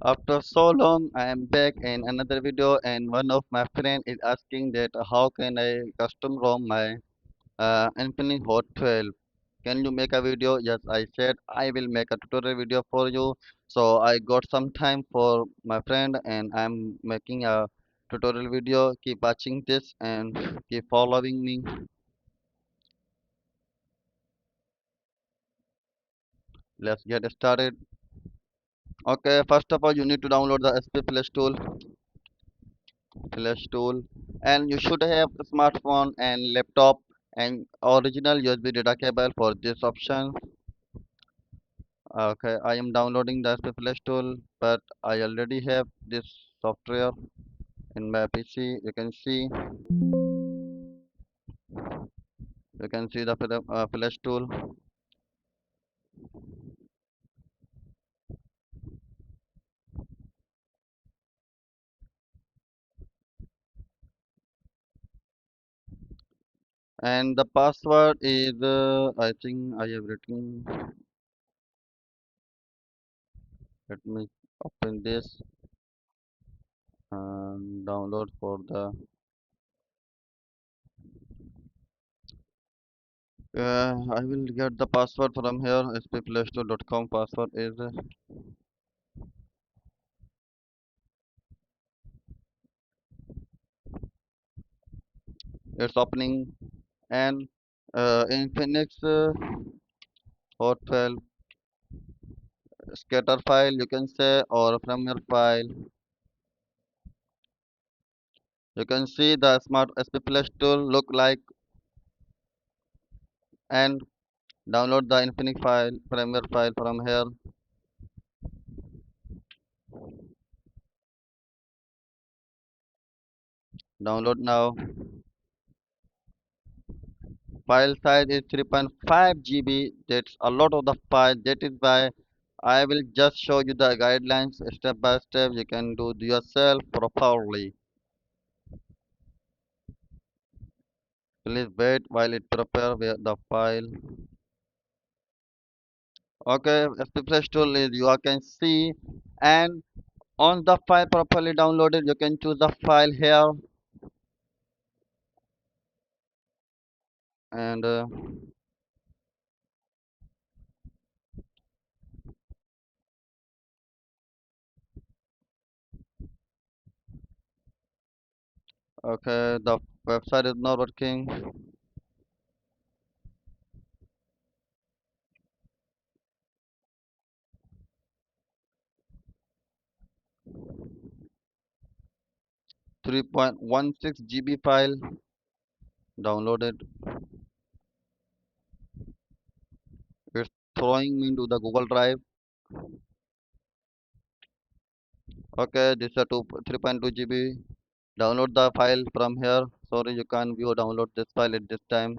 After so long, I am back in another video, and one of my friend is asking that how can I custom ROM my Infinix Hot 12? Can you make a video? Yes, I said I will make a tutorial video for you. So I got some time for my friend, and I'm making a tutorial video. Keep watching this and keep following me. Let's get started. Okay, first of all, you need to download the SP Flash tool, and you should have a smartphone and laptop and original USB data cable for this option. Okay, I am downloading the SP Flash tool, but I already have this software in my PC. You can see the Flash tool, and the password is I think I have written. Let me open this and download for the. I will get the password from here. spplaystore.com password is it's opening, and Infinix Hot 12 scatter file you can say, or firmware file. You can see the smart SP Plus tool look like, and download the Infinix file firmware file from here. Download now. File size is 3.5 GB. That's a lot of the file. That is why I will just show you the guidelines step by step. You can do yourself properly. Please wait while it prepare the file. Okay, Express tool is you can see, and on the file properly downloaded, you can choose the file here, and okay, the website is not working. 3.16 GB file downloaded. It's throwing me into the Google Drive. Okay, this is a 3.2 GB. Download the file from here. Sorry, you can't view download this file at this time.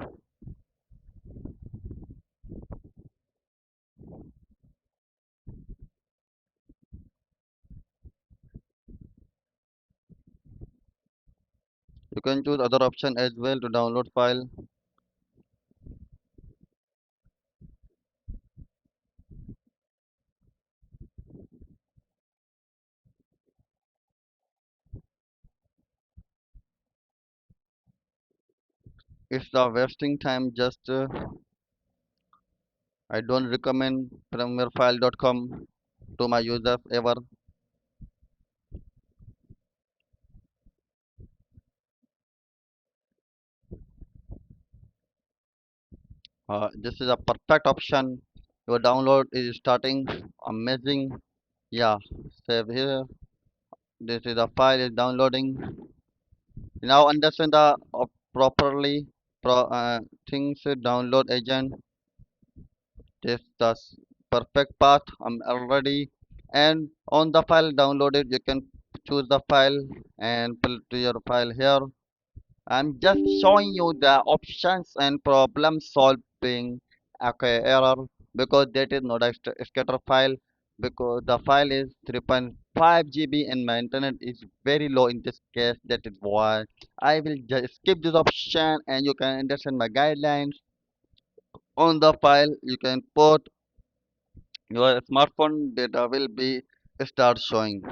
You can choose other option as well to download file. It's the wasting time. Just I don't recommend firmwarefile.com to my users ever. This is a perfect option. Your download is starting amazing. Yeah, save here. This is the file is downloading. Now understand the properly things download agent. This the perfect path. I'm already, and on the file downloaded, you can choose the file and put to your file here. I'm just showing you the options and problem solving. Okay, error, because that is not a scatter file, because the file is 3.5 GB and my internet is very low in this case. That is why I will just skip this option, and you can understand my guidelines. On the file you can put your smartphone data will be start showing.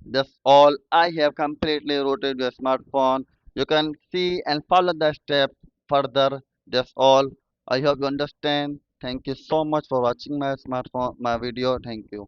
That's all. I have completely rooted your smartphone. You can see and follow the steps further. That's all. I hope you understand. Thank you so much for watching my video. Thank you.